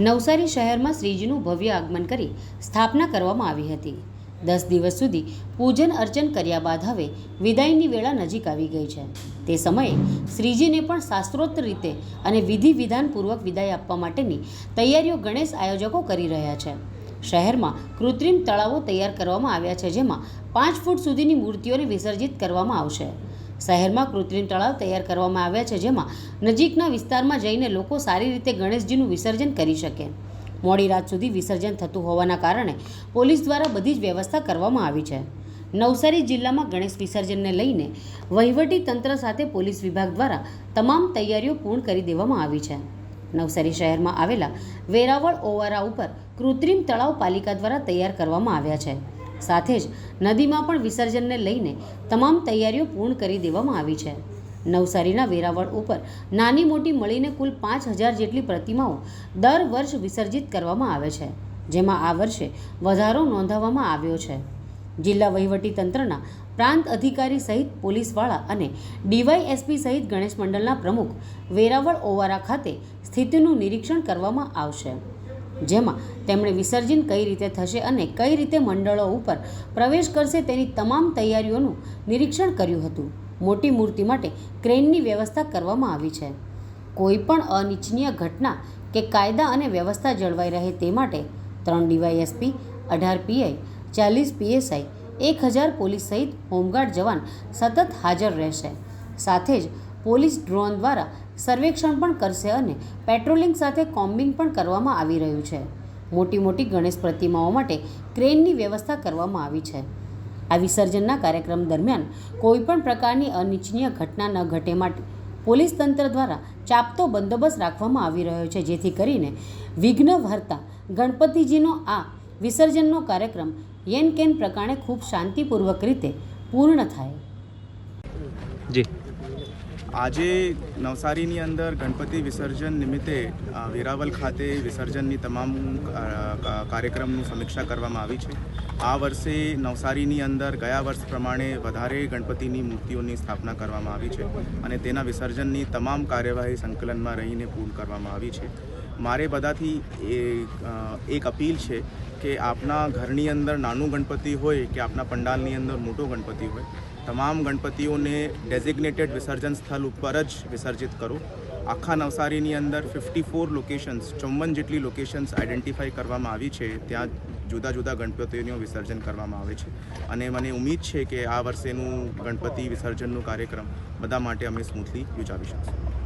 નવસારી શહેરમાં શ્રીજીનું ભવ્ય આગમન કરી સ્થાપના કરવામાં આવી હતી। 10 દિવસ સુધી પૂજન અર્ચન કર્યા બાદ હવે વિદાયની વેળા નજીક આવી ગઈ છે। તે સમયે શ્રીજીને પણ શાસ્ત્રોક્ત રીતે અને વિધિ વિધાનપૂર્વક વિદાય આપવા માટેની તૈયારીઓ ગણેશ આયોજકો કરી રહ્યા છે। શહેરમાં કૃત્રિમ તળાવો તૈયાર કરવામાં આવ્યા છે, જેમાં 5 ફૂટ સુધીની મૂર્તિઓને વિસર્જિત કરવામાં આવશે। શહેરમાં કૃત્રિમ તળાવ તૈયાર કરવામાં આવ્યા છે, જેમાં નજીકના વિસ્તારમાં જઈને લોકો સારી રીતે ગણેશજીનું વિસર્જન કરી શકે। મોડી રાત સુધી વિસર્જન થતું હોવાના કારણે પોલીસ દ્વારા બધી જ વ્યવસ્થા કરવામાં આવી છે। નવસારી જિલ્લામાં ગણેશ વિસર્જનને લઈને વહીવટી તંત્ર સાથે પોલીસ વિભાગ દ્વારા તમામ તૈયારીઓ પૂર્ણ કરી દેવામાં આવી છે। નવસારી શહેરમાં આવેલા વેરાવળ ઓવારા ઉપર કૃત્રિમ તળાવ પાલિકા દ્વારા તૈયાર કરવામાં આવ્યા છે। સાથે જ નદીમાં પણ વિસર્જનને લઈને તમામ તૈયારીઓ પૂર્ણ કરી દેવામાં આવી છે। નવસારીના વેરાવળ ઉપર નાની મોટી મળીને કુલ 5000 જેટલી પ્રતિમાઓ દર વર્ષ વિસર્જિત કરવામાં આવે છે, જેમાં આ વર્ષે વધારો નોંધાવવામાં આવ્યો છે। જિલ્લા વહીવટી તંત્રના પ્રાંત અધિકારી સહિત પોલીસવાળા અને ડીવાયએસપી સહિત ગણેશ મંડળના પ્રમુખ વેરાવળ ઓવારા ખાતે સ્થિતિનું નિરીક્ષણ કરવામાં આવશે, જેમાં તેમણે વિસર્જન કઈ રીતે થશે અને કઈ રીતે મંડળો ઉપર પ્રવેશ કરશે તેની તમામ તૈયારીઓનું નિરીક્ષણ કર્યું હતું। મોટી મૂર્તિ માટે ક્રેનની વ્યવસ્થા કરવામાં આવી છે। કોઈ પણ અનિચ્છનીય ઘટના કે કાયદા અને વ્યવસ્થા જળવાઈ રહે તે માટે 3 ડીવાયએસપી, 18 પીઆઈ, 40 પીએસઆઈ, 1000 પોલીસ સહિત હોમગાર્ડ જવાન સતત હાજર રહેશે। સાથે જ પોલીસ ડ્રોન દ્વારા સર્વેક્ષણ પણ કરશે અને પેટ્રોલિંગ સાથે કોમ્બિંગ પણ કરવામાં આવી રહ્યું છે। મોટી મોટી ગણેશ પ્રતિમાઓ માટે ક્રેનની વ્યવસ્થા કરવામાં આવી છે। આ વિસર્જનના કાર્યક્રમ દરમિયાન કોઈપણ પ્રકારની અનિચ્છનીય ઘટના ન ઘટે માટે પોલીસ તંત્ર દ્વારા ચાપતો બંદોબસ્ત રાખવામાં આવી રહ્યો છે, જેથી કરીને વિઘ્ન હર્તા ગણપતિજીનો આ વિસર્જનનો કાર્યક્રમ યેન કેન પ્રકારે ખૂબ શાંતિપૂર્વક રીતે પૂર્ણ થાય। જી, આજે નવસારીની અંદર ગણપતિ વિસર્જન નિમિત્તે વેરાવળ ખાતે વિસર્જનની તમામ કાર્યક્રમની સમીક્ષા કરવામાં આવી છે। આ વર્ષે નવસારીની અંદર ગયા વર્ષ પ્રમાણે વધારે ગણપતિની મૂર્તિઓની સ્થાપના કરવામાં આવી છે અને તેના વિસર્જનની તમામ કાર્યવાહી સંકલનમાં રહીને પૂર્ણ કરવામાં આવી છે। મારે બધાથી એક અપીલ છે કે આપના ઘરની અંદર નાનું ગણપતિ હોય કે આપના પંડાલની અંદર મોટો ગણપતિ હોય, તમામ ગણપતિઓને ડેઝિગ્નેટેડ વિસર્જન સ્થળ ઉપર જ વિસર્જિત કરો। આખા નવસારીની અંદર 54 લોકેશન્સ 54 જેટલી લોકેશન્સ આઈડેન્ટિફાઈ કરવામાં આવી છે, ત્યાં જુદા જુદા ગણપતિઓનું વિસર્જન કરવામાં આવે છે અને મને ઉમ્મીદ છે કે આ વર્ષેનું ગણપતિ વિસર્જનનું કાર્યક્રમ બધા માટે અમે સ્મૂથલી યોજાવી શકીશું।